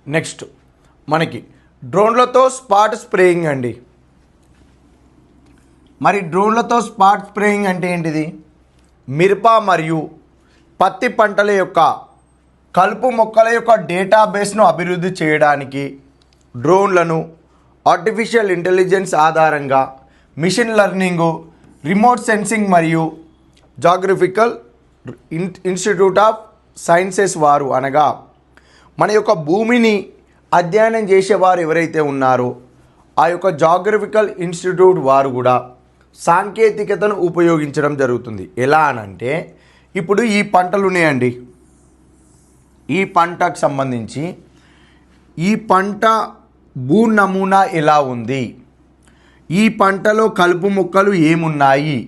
Next మనకి డ్రోన్లతో spot spraying అండి. మరి డ్రోన్లతో స్పాట్ స్ప్రేయింగ్ అంటే ఏంటిది? మిరప మరియు పత్తి పంటల యొక్క కలుపు మొక్కల యొక్క డేటాబేస్ను అభివృద్ధి చేయడానికి డ్రోన్లను ఆర్టిఫిషియల్ ఇంటెలిజెన్స్ ఆధారంగా మిషన్ లెర్నింగు, రిమోట్ సెన్సింగ్ మరియు జాగ్రఫికల్ ఇన్స్టిట్యూట్ ఆఫ్ సైన్సెస్ వారు అనగా మన యొక్క భూమిని అధ్యయనం చేసేవారు ఎవరైతే ఉన్నారో ఆ యొక్క జాగ్రఫికల్ ఇన్స్టిట్యూట్ వారు కూడా సాంకేతికతను ఉపయోగించడం జరుగుతుంది. ఎలా అనంటే ఇప్పుడు ఈ పంటలు ఉన్నాయండి, ఈ పంటకు సంబంధించి ఈ పంట భూ నమూనా ఎలా ఉంది, ఈ పంటలో కలుపు మొక్కలు ఏమున్నాయి,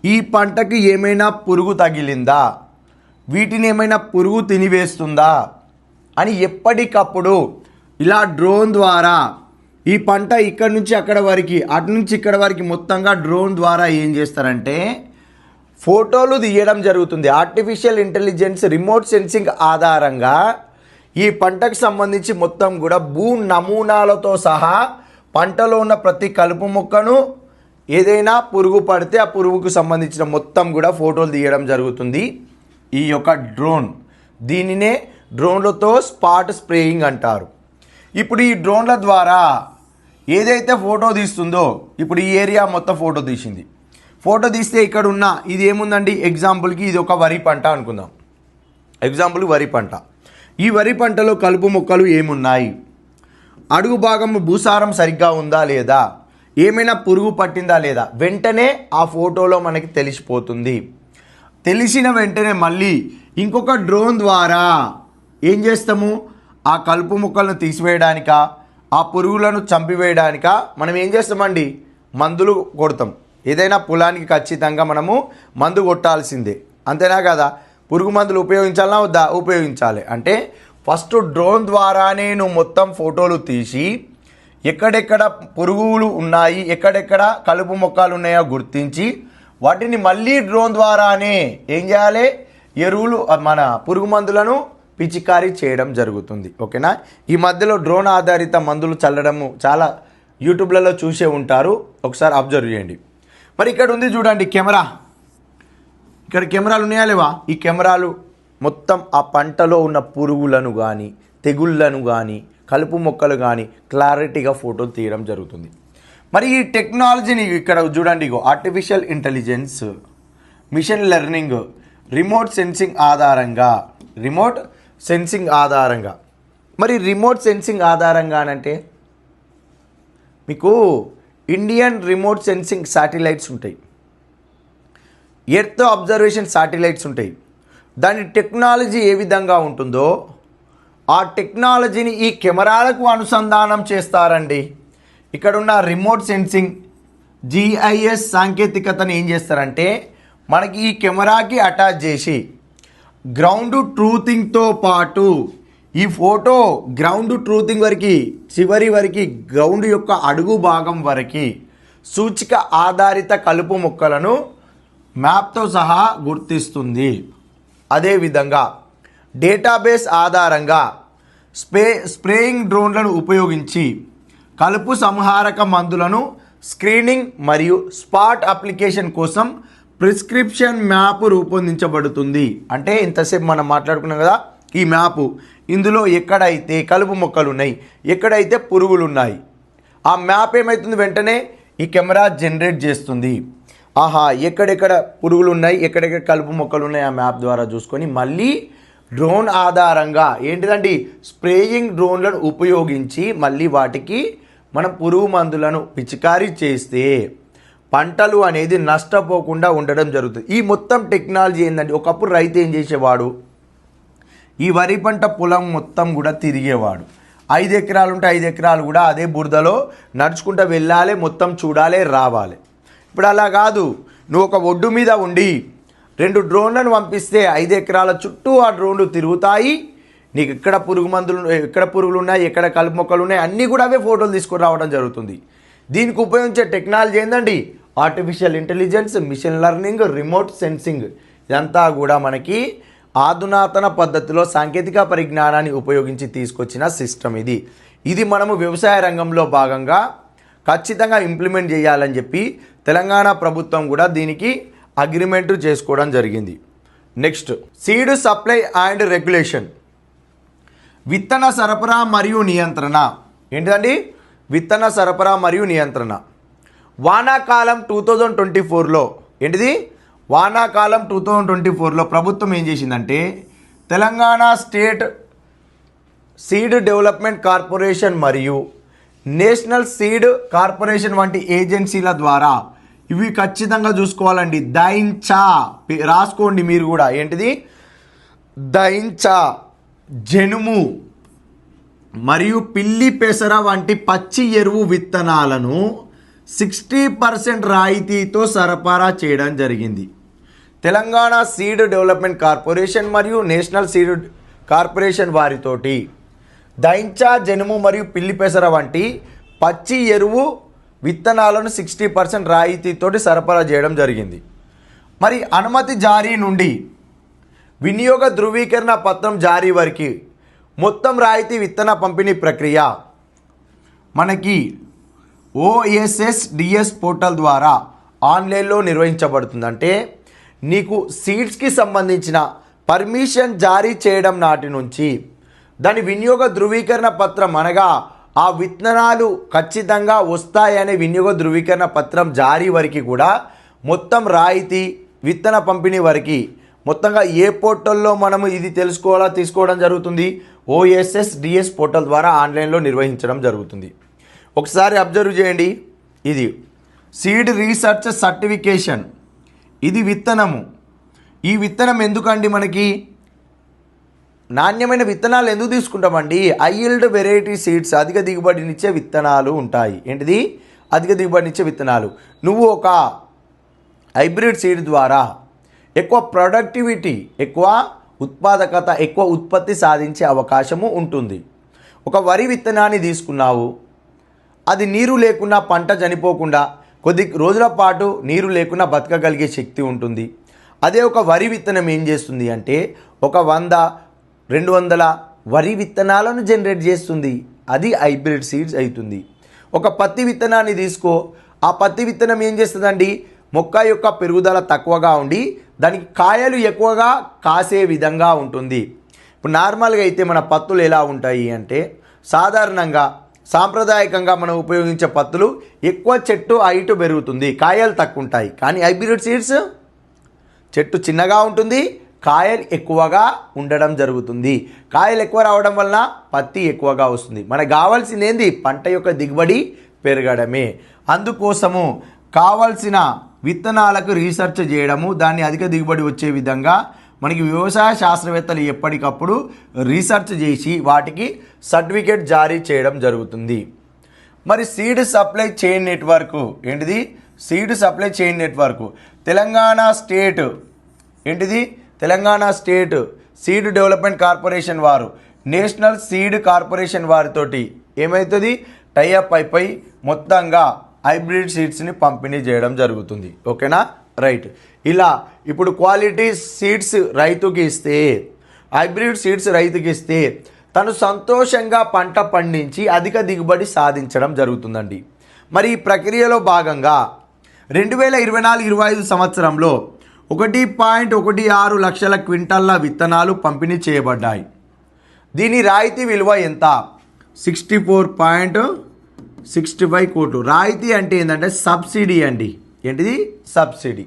ఈ పంటకి ఏమైనా పురుగు తగిలిందా, వీటిని ఏమైనా పురుగు తినివేస్తుందా అని ఎప్పటికప్పుడు ఇలా డ్రోన్ ద్వారా ఈ పంట ఇక్కడ నుంచి అక్కడ వరకు, అటు నుంచి ఇక్కడ వరకు మొత్తంగా డ్రోన్ ద్వారా ఏం చేస్తారంటే ఫోటోలు తీయడం జరుగుతుంది. ఆర్టిఫిషియల్ ఇంటెలిజెన్స్ రిమోట్ సెన్సింగ్ ఆధారంగా ఈ పంటకు సంబంధించి మొత్తం కూడా భూ నమూనాలతో సహా పంటలో ఉన్న ప్రతి కలుపు మొక్కను ఏదైనా పురుగు పడితే ఆ పురుగుకు సంబంధించిన మొత్తం కూడా ఫోటోలు తీయడం జరుగుతుంది. ఈ యొక్క డ్రోన్, దీనినే డ్రోన్లతో స్పాట్ స్ప్రేయింగ్ అంటారు. ఇప్పుడు ఈ డ్రోన్ల ద్వారా ఏదైతే ఫోటో తీస్తుందో, ఇప్పుడు ఈ ఏరియా మొత్తం ఫోటో తీసింది. ఫోటో తీస్తే ఇక్కడ ఉన్న ఇది ఏముందండి, ఎగ్జాంపుల్కి ఇది ఒక వరి పంట అనుకుందాం. ఎగ్జాంపుల్ వరి పంట. ఈ వరి పంటలో కలుపు మొక్కలు ఏమున్నాయి, అడుగు భాగం భూసారం సరిగ్గా ఉందా లేదా, ఏమైనా పురుగు పట్టిందా లేదా, వెంటనే ఆ ఫోటోలో మనకి తెలిసిపోతుంది. తెలిసిన వెంటనే మళ్ళీ ఇంకొక డ్రోన్ ద్వారా ఏం చేస్తాము, ఆ కలుపు మొక్కలను తీసివేయడానిక, ఆ పురుగులను చంపివేయడానిక మనం ఏం చేస్తామండి, మందులు కొడతాం. ఏదైనా పొలానికి ఖచ్చితంగా మనము మందు కొట్టాల్సిందే, అంతేనా కదా? పురుగు మందులు ఉపయోగించాలన్నా వద్దా? ఉపయోగించాలి. అంటే ఫస్ట్ డ్రోన్ ద్వారానే నువ్వు మొత్తం ఫోటోలు తీసి ఎక్కడెక్కడ పురుగులు ఉన్నాయి, ఎక్కడెక్కడ కలుపు మొక్కలు ఉన్నాయో గుర్తించి వాటిని మళ్ళీ డ్రోన్ ద్వారానే ఏం చేయాలి, ఎరువులు మన పురుగు మందులను పిచికారీ చేయడం జరుగుతుంది. ఓకేనా? ఈ మధ్యలో డ్రోన్ ఆధారిత మందులు చల్లడము చాలా యూట్యూబ్లలో చూసే ఉంటారు, ఒకసారి అబ్జర్వ్ చేయండి. మరి ఇక్కడ ఉంది చూడండి కెమెరా, ఇక్కడ కెమెరాలు ఉన్నాయా లేవా? ఈ కెమెరాలు మొత్తం ఆ పంటలో ఉన్న పురుగులను కానీ తెగుళ్ళను కానీ కలుపు మొక్కలు కానీ క్లారిటీగా ఫోటోలు తీయడం జరుగుతుంది. మరి ఈ టెక్నాలజీని ఇక్కడ చూడండి, ఇగో artificial intelligence, machine learning, remote sensing ఆధారంగా మరి రిమోట్ సెన్సింగ్ ఆధారంగా అంటే మీకు ఇండియన్ రిమోట్ సెన్సింగ్ శాటిలైట్స్ ఉంటాయి, ఎర్త్ అబ్జర్వేషన్ శాటిలైట్స్ ఉంటాయి. దాని టెక్నాలజీ ఏ విధంగా ఉంటుందో ఆ టెక్నాలజీని ఈ కెమెరాలకు అనుసంధానం చేస్తారండి. ఇక్కడున్న రిమోట్ సెన్సింగ్ జిఐఎస్ సాంకేతికతను ఏం చేస్తారంటే మనకి ఈ కెమెరాకి అటాచ్ చేసి గ్రౌండ్ ట్రూతింగ్తో పాటు ఈ ఫోటో గ్రౌండ్ ట్రూతింగ్ వరకు, చివరి వరకు గ్రౌండ్ యొక్క అడుగు భాగం వరకు సూచిక ఆధారిత కలుపు మొక్కలను మ్యాప్తో సహా గుర్తిస్తుంది. అదేవిధంగా డేటాబేస్ ఆధారంగా స్ప్రేయింగ్ డ్రోన్లను ఉపయోగించి కలుపు సంహారక మందులను స్క్రీనింగ్ మరియు స్పాట్ అప్లికేషన్ కోసం ప్రిస్క్రిప్షన్ మ్యాప్ రూపొందించబడుతుంది. అంటే ఇంతసేపు మనం మాట్లాడుకున్నాం కదా, ఈ మ్యాపు ఇందులో ఎక్కడైతే కలుపు మొక్కలు ఉన్నాయి, ఎక్కడైతే పురుగులు ఉన్నాయి, ఆ మ్యాప్ ఏమవుతుంది వెంటనే ఈ కెమెరా జనరేట్ చేస్తుంది. ఆహా, ఎక్కడెక్కడ పురుగులు ఉన్నాయి, ఎక్కడెక్కడ కలుపు మొక్కలు ఉన్నాయి ఆ మ్యాప్ ద్వారా చూసుకొని మళ్ళీ డ్రోన్ ఆధారంగా ఏంటిదండి స్ప్రేయింగ్ డ్రోన్లను ఉపయోగించి మళ్ళీ వాటికి మనం పురుగు మందులను పిచికారీ చేస్తే పంటలు అనేది నష్టపోకుండా ఉండడం జరుగుతుంది. ఈ మొత్తం టెక్నాలజీ ఏంటంటే ఒకప్పుడు రైతు ఏం చేసేవాడు, ఈ వరి పంట పొలం మొత్తం కూడా తిరిగేవాడు. 5 ఎకరాలు ఉంటే 5 ఎకరాలు కూడా అదే బురదలో నడుచుకుంటూ వెళ్ళాలి, మొత్తం చూడాలి, రావాలి. ఇప్పుడు అలా కాదు, నువ్వు ఒక ఒడ్డు మీద ఉండి 2 డ్రోన్లను పంపిస్తే 5 ఎకరాల చుట్టూ ఆ డ్రోన్లు తిరుగుతాయి. నీకు ఎక్కడ పురుగులు ఉన్నాయి, ఎక్కడ కలుపు మొక్కలు ఉన్నాయి అన్నీ కూడా అవే ఫోటోలు తీసుకొని రావడం జరుగుతుంది. దీనికి ఉపయోగించే టెక్నాలజీ ఏంటండి artificial intelligence, machine learning, remote sensing. ఇదంతా కూడా మనకి ఆధునాతన పద్ధతిలో సాంకేతిక పరిజ్ఞానాన్ని ఉపయోగించి తీసుకొచ్చిన సిస్టమ్ ఇది మనము వ్యవసాయ రంగంలో భాగంగా ఖచ్చితంగా ఇంప్లిమెంట్ చేయాలని చెప్పి తెలంగాణ ప్రభుత్వం కూడా దీనికి అగ్రిమెంట్ చేసుకోవడం జరిగింది. Next, seed supply and regulation, విత్తన సరఫరా మరియు నియంత్రణ. ఏంటిదండి? విత్తన సరఫరా మరియు నియంత్రణ. వానాకాలం 2024లో ఏంటిది? వానాకాలం 2024లో ప్రభుత్వం ఏం చేసిందంటే Telangana state seed development corporation మరియు నేషనల్ సీడ్ కార్పొరేషన్ వంటి ఏజెన్సీల ద్వారా ఇవి ఖచ్చితంగా చూసుకోవాలండి. దైంచా రాసుకోండి మీరు కూడా. ఏంటిది? దైంచా, జనుము మరియు పిల్లి పెసర వంటి పచ్చి ఎరువు విత్తనాలను 60% రాయితీతో సరఫరా చేయడం జరిగింది. తెలంగాణ సీడ్ డెవలప్మెంట్ కార్పొరేషన్ మరియు నేషనల్ సీడ్ కార్పొరేషన్ వారితోటి దైంచా, జనుము మరియు పిల్లి పెసర వంటి పచ్చి ఎరువు విత్తనాలను 60% రాయితీతోటి సరఫరా చేయడం జరిగింది. మరి అనుమతి జారీ నుండి వినియోగ ధృవీకరణ పత్రం జారీ వరకు మొత్తం రాయితీ విత్తన పంపిణీ ప్రక్రియ మనకి OSSDS పోర్టల్ ద్వారా ఆన్లైన్లో నిర్వహించబడుతుంది. అంటే నీకు సీడ్స్కి సంబంధించిన పర్మిషన్ జారీ చేయడం నాటి నుంచి దాని వినియోగ ధృవీకరణ పత్రం అనగా ఆ విత్తనాలు ఖచ్చితంగా వస్తాయనే వినియోగ ధృవీకరణ పత్రం జారీ వరకు కూడా మొత్తం రాయితీ విత్తన పంపిణీ వరకు మొత్తంగా ఏ పోర్టల్లో మనము ఇది తీసుకోవడం జరుగుతుంది? OSSDS పోర్టల్ ద్వారా ఆన్లైన్లో నిర్వహించడం జరుగుతుంది. ఒకసారి అబ్జర్వ్ చేయండి. ఇది సీడ్ రీసెర్చ్ సర్టిఫికేషన్, ఇది విత్తనము. ఈ విత్తనం ఎందుకండి? మనకి నాణ్యమైన విత్తనాలు ఎందుకు తీసుకుంటామండి? హై ఈల్డ్ వెరైటీ సీడ్స్, అధిక దిగుబడినిచ్చే విత్తనాలు ఉంటాయి. ఏంటిది? అధిక దిగుబడినిచ్చే విత్తనాలు. నువ్వు ఒక హైబ్రిడ్ సీడ్ ద్వారా ఎక్కువ ప్రొడక్టివిటీ, ఎక్కువ ఉత్పాదకత, ఎక్కువ ఉత్పత్తి సాధించే అవకాశము ఉంటుంది. ఒక వరి విత్తనాన్ని తీసుకున్నావు, అది నీరు లేకుండా పంట చనిపోకుండా కొద్ది రోజుల పాటు నీరు లేకుండా బతకగలిగే శక్తి ఉంటుంది. అదే ఒక వరి విత్తనం ఏం చేస్తుంది అంటే ఒక 100-200 వరి విత్తనాలను జనరేట్ చేస్తుంది. అది హైబ్రిడ్ సీడ్స్ అవుతుంది. ఒక పత్తి విత్తనాన్ని తీసుకో, ఆ పత్తి విత్తనం ఏం చేస్తుందండి? మొక్క యొక్క పెరుగుదల తక్కువగా ఉండి దానికి కాయలు ఎక్కువగా కాసే విధంగా ఉంటుంది. ఇప్పుడు నార్మల్గా అయితే మన పత్తులు ఎలా ఉంటాయి అంటే సాధారణంగా సాంప్రదాయకంగా మనం ఉపయోగించే పత్తులు ఎక్కువ చెట్టు హైట్ పెరుగుతుంది, కాయలు తక్కువ ఉంటాయి. కానీ హైబ్రిడ్ సీడ్స్ చెట్టు చిన్నగా ఉంటుంది, కాయలు ఎక్కువగా ఉండడం జరుగుతుంది. కాయలు ఎక్కువ రావడం వలన పత్తి ఎక్కువగా వస్తుంది. మనకు కావాల్సింది ఏంది? పంట యొక్క దిగుబడి పెరగడమే. అందుకోసము కావాల్సిన విత్తనాలకు రీసెర్చ్ చేయడము, దాన్ని అధిక దిగుబడి వచ్చే విధంగా మనకి వ్యవసాయ శాస్త్రవేత్తలు ఎప్పటికప్పుడు రీసెర్చ్ చేసి వాటికి సర్టిఫికేట్ జారీ చేయడం జరుగుతుంది. మరి సీడ్ సప్లై చైన్ నెట్వర్క్ ఏంటిది? Seed supply chain network Telangana state ఏంటిది? Telangana state seed development corporation వారు నేషనల్ సీడ్ కార్పొరేషన్ వారితోటి ఏమవుతుంది? టైఅప్ అయిపోయి మొత్తంగా హైబ్రిడ్ సీడ్స్ని పంపిణీ చేయడం జరుగుతుంది. ఓకేనా? రైట్. ఇలా ఇప్పుడు క్వాలిటీ సీడ్స్ రైతుకి ఇస్తే, హైబ్రిడ్ సీడ్స్ రైతుకి ఇస్తే తను సంతోషంగా పంట పండించి అధిక దిగుబడి సాధించడం జరుగుతుందండి. మరి ఈ ప్రక్రియలో భాగంగా 2024-25 సంవత్సరంలో 1.16 లక్షల క్వింటాల్ల విత్తనాలు పంపిణీ చేయబడ్డాయి. దీని రాయితీ విలువ ఎంత? 64.65 కోట్లు. రాయితీ అంటే ఏంటంటే సబ్సిడీ అండి. ఏంటిది? సబ్సిడీ.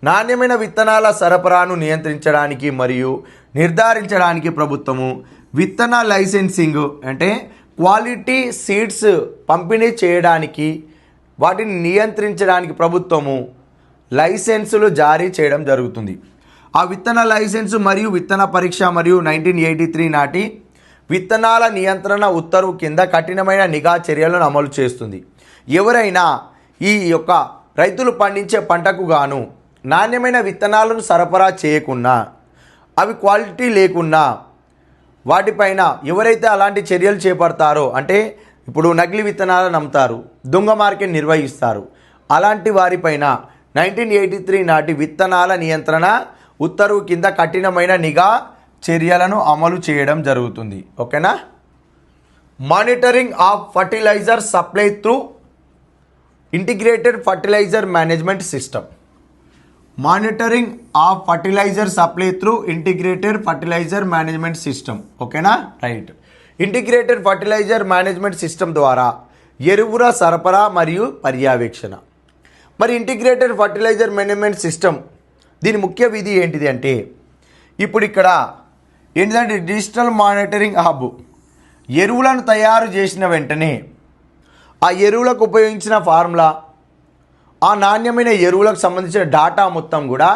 నాణ్యమైన విత్తనాల సరఫరాను నియంత్రించడానికి మరియు నిర్ధారించడానికి ప్రభుత్వము విత్తన లైసెన్సింగ్ అంటే క్వాలిటీ సీడ్స్ పంపిణీ చేయడానికి, వాటిని నియంత్రించడానికి ప్రభుత్వము లైసెన్సులు జారీ చేయడం జరుగుతుంది. ఆ విత్తన లైసెన్సు మరియు విత్తన పరీక్ష మరియు 1983 నాటి విత్తనాల నియంత్రణ ఉత్తర్వు కింద కఠినమైన నిఘా చర్యలను అమలు చేస్తుంది. ఎవరైనా ఈ యొక్క రైతులు పండించే పంటకు గాను నాణ్యమైన విత్తనాలను సరఫరా చేయకున్నా, అవి క్వాలిటీ లేకున్నా వాటిపైన ఎవరైతే అలాంటి చర్యలు చేపడతారో, అంటే ఇప్పుడు నకిలీ విత్తనాలను అమ్ముతారు, దొంగ మార్కెట్ నిర్వహిస్తారు, అలాంటి వారిపైన 1983 నాటి విత్తనాల నియంత్రణ ఉత్తర్వు కింద కఠినమైన నిఘా చర్యలను అమలు చేయడం జరుగుతుంది. ఓకేనా. Monitoring of fertiliser supply through integrated fertiliser management system. Monitoring of fertiliser supply through integrated fertiliser management system. ఓకేనా, right. Integrated fertiliser management system ద్వారా ఎరువుల సరఫరా మరియు పర్యవేక్షణ. మరి ఇంటిగ్రేటెడ్ ఫర్టిలైజర్ మేనేజ్మెంట్ సిస్టమ్ దీని ముఖ్య విధి ఏంటిది అంటే, ఇప్పుడు ఇక్కడ ఏంటంటే డిజిటల్ మానిటరింగ్ హబ్. ఎరువులను తయారు చేసిన వెంటనే ఆ ఎరువులకు ఉపయోగించిన ఫార్ములా, ఆ నాణ్యమైన ఎరువులకు సంబంధించిన డాటా మొత్తం కూడా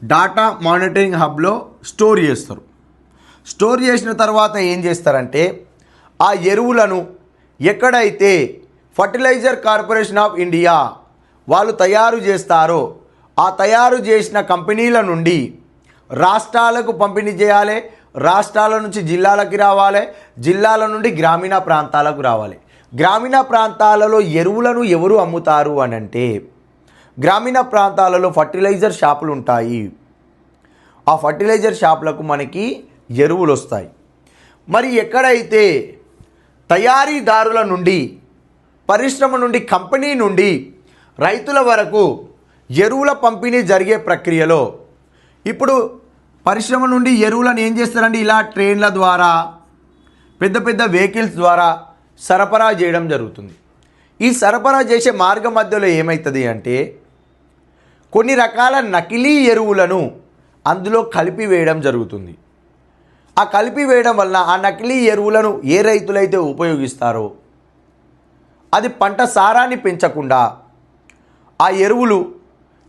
డాటా మానిటరింగ్ హబ్లో స్టోర్ చేస్తారు. స్టోర్ చేసిన తర్వాత ఏం చేస్తారంటే, ఆ ఎరువులను ఎక్కడైతే ఫర్టిలైజర్ కార్పొరేషన్ ఆఫ్ ఇండియా వాళ్ళు తయారు చేస్తారో ఆ తయారు చేసిన కంపెనీల నుండి రాష్ట్రాలకు పంపిణీ చేయాలి, రాష్ట్రాల నుంచి జిల్లాలకి రావాలి, జిల్లాల నుండి గ్రామీణ ప్రాంతాలకు రావాలి. గ్రామీణ ప్రాంతాలలో ఎరువులను ఎవరు అమ్ముతారు అని అంటే, గ్రామీణ ప్రాంతాలలో ఫర్టిలైజర్ షాపులు ఉంటాయి. ఆ ఫర్టిలైజర్ షాపులకు మనకి ఎరువులు వస్తాయి. మరి ఎక్కడైతే తయారీదారుల నుండి, పరిశ్రమ నుండి, కంపెనీ నుండి రైతుల వరకు ఎరువుల పంపిణీ జరిగే ప్రక్రియలో ఇప్పుడు పరిశ్రమ నుండి ఎరువులను ఏం చేస్తారంటే ఇలా ట్రైన్ల ద్వారా, పెద్ద పెద్ద వెహికల్స్ ద్వారా సరఫరా చేయడం జరుగుతుంది. ఈ సరఫరా చేసే మార్గ మధ్యలో ఏమవుతుంది అంటే, కొన్ని రకాల నకిలీ ఎరువులను అందులో కలిపి వేయడం జరుగుతుంది. ఆ కలిపి వేయడం వల్ల ఆ నకిలీ ఎరువులను ఏ రైతులైతే ఉపయోగిస్తారో అది పంట సారాన్ని పెంచకుండా ఆ ఎరువులు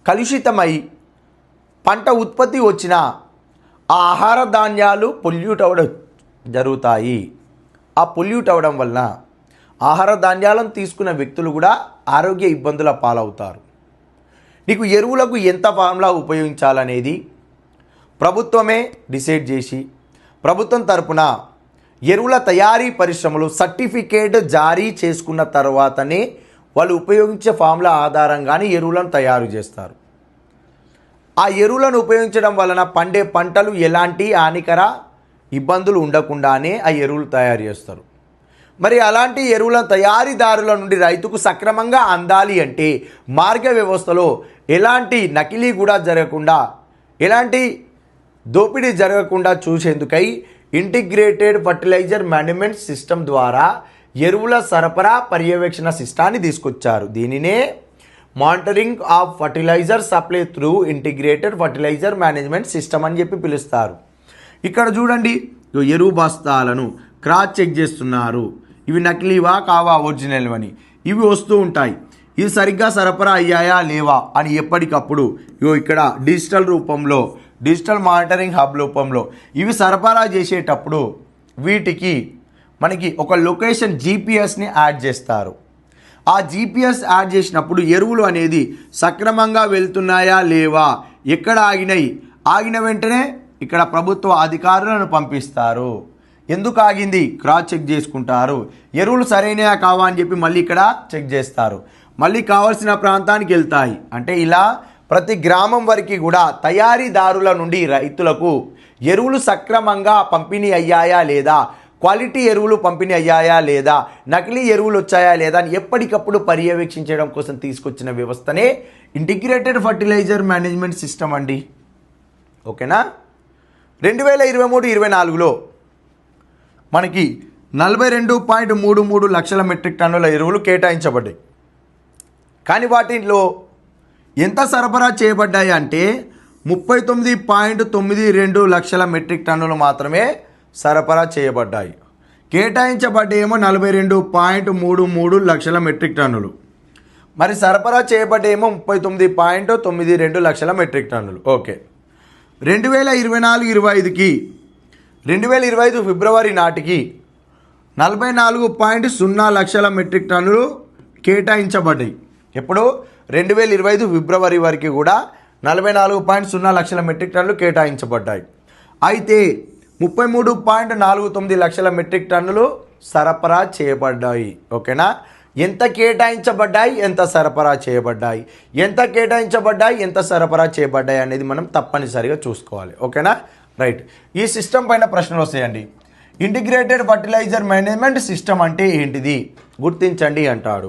కలుషితమై పంట ఉత్పత్తి వచ్చిన ఆ ఆహార ధాన్యాలు పొల్యూట్ అవ్వడం జరుగుతాయి. ఆ పొల్యూట్ అవ్వడం వలన ఆహార ధాన్యాలను తీసుకున్న వ్యక్తులు కూడా ఆరోగ్య ఇబ్బందుల పాలవుతారు. నీకు ఎరువులకు ఎంత ఫార్ములా ఉపయోగించాలనేది ప్రభుత్వమే డిసైడ్ చేసి, ప్రభుత్వం తరపున ఎరువుల తయారీ పరిశ్రమలు సర్టిఫికేట్ జారీ చేసుకున్న తర్వాతనే వాళ్ళు ఉపయోగించే ఫార్ములా ఆధారంగానే ఎరువులను తయారు చేస్తారు. ఆ ఎరువులను ఉపయోగించడం వలన పండే పంటలు ఎలాంటి హానికర ఇబ్బందులు ఉండకుండానే ఆ ఎరువులు తయారు చేస్తారు. మరి అలాంటి ఎరువుల తయారీదారుల నుండి రైతుకు సక్రమంగా అందాలి అంటే మార్గ వ్యవస్థలో ఎలాంటి నకిలీ కూడా జరగకుండా, ఎలాంటి దోపిడీ జరగకుండా చూసేందుకై ఇంటిగ్రేటెడ్ ఫర్టిలైజర్ మేనేజ్మెంట్ సిస్టమ్ ద్వారా ఎరువుల సరఫరా పర్యవేక్షణ సిస్టాన్ని తీసుకొచ్చారు. దీనినే monitoring of fertiliser supply through integrated fertiliser management system అని చెప్పి పిలుస్తారు. ఇక్కడ చూడండి, ఎరువు బస్తాలను క్రాస్ చెక్ చేస్తున్నారు. ఇవి నకిలీవా కావా ఒరిజినల్ అని ఇవి వస్తూ ఉంటాయి. ఇవి సరిగ్గా సరఫరా అయ్యాయా లేవా అని ఎప్పటికప్పుడు ఇక్కడ డిజిటల్ మానిటరింగ్ హబ్ రూపంలో ఇవి సరఫరా చేసేటప్పుడు వీటికి మనకి ఒక లొకేషన్ జీపీఎస్ని యాడ్ చేస్తారు. ఆ జీపీఎస్ యాడ్ చేసినప్పుడు ఎరువులు అనేది సక్రమంగా వెళ్తున్నాయా లేవా, ఎక్కడ ఆగినాయి, ఆగిన వెంటనే ఇక్కడ ప్రభుత్వ అధికారులను పంపిస్తారు. ఎందుకు ఆగింది క్రాస్ చెక్ చేసుకుంటారు. ఎరువులు సరైనయా కావా అని చెప్పి మళ్ళీ ఇక్కడ చెక్ చేస్తారు. మళ్ళీ కావాల్సిన ప్రాంతానికి వెళ్తాయి. అంటే ఇలా ప్రతి గ్రామం వరకు కూడా తయారీదారుల నుండి రైతులకు ఎరువులు సక్రమంగా పంపిణీ అయ్యాయా లేదా, క్వాలిటీ ఎరువులు పంపిణీ అయ్యాయా లేదా, నకిలీ ఎరువులు వచ్చాయా లేదా అని ఎప్పటికప్పుడు పర్యవేక్షించడం కోసం తీసుకొచ్చిన వ్యవస్థనే ఇంటిగ్రేటెడ్ ఫర్టిలైజర్ మేనేజ్మెంట్ సిస్టమ్ అండి. ఓకేనా. 2023-24లో మనకి 42.33 లక్షల మెట్రిక్ టన్నుల ఎరువులు కేటాయించబడ్డాయి. కానీ వాటిలో ఎంత సరఫరా చేయబడ్డాయి అంటే 39.92 లక్షల మెట్రిక్ టన్నులు మాత్రమే సరఫరా చేయబడ్డాయి. కేటాయించబడ్డేమో 42.33 లక్షల మెట్రిక్ టన్నులు. మరి సరఫరా చేయబడ్డేమో 39.92 లక్షల మెట్రిక్ టన్నులు. ఓకే. 2024-25 ఫిబ్రవరి నాటికి 44.0 లక్షల మెట్రిక్ టన్నులు కేటాయించబడ్డాయి. ఎప్పుడు 2025 ఫిబ్రవరి వరకు కూడా 44.0 లక్షల మెట్రిక్ టన్నులు కేటాయించబడ్డాయి. అయితే 33.49 లక్షల మెట్రిక్ టన్నులు సరఫరా చేయబడ్డాయి. ఓకేనా. ఎంత కేటాయించబడ్డాయి, ఎంత సరఫరా చేయబడ్డాయి, ఎంత కేటాయించబడ్డాయి, ఎంత సరఫరా చేయబడ్డాయి అనేది మనం తప్పనిసరిగా చూసుకోవాలి. ఓకేనా? రైట్. ఈ సిస్టమ్ పైన ప్రశ్నలు వస్తాయండి. ఇంటిగ్రేటెడ్ ఫర్టిలైజర్ మేనేజ్మెంట్ సిస్టమ్ అంటే ఏంటిది గుర్తించండి అంటాడు.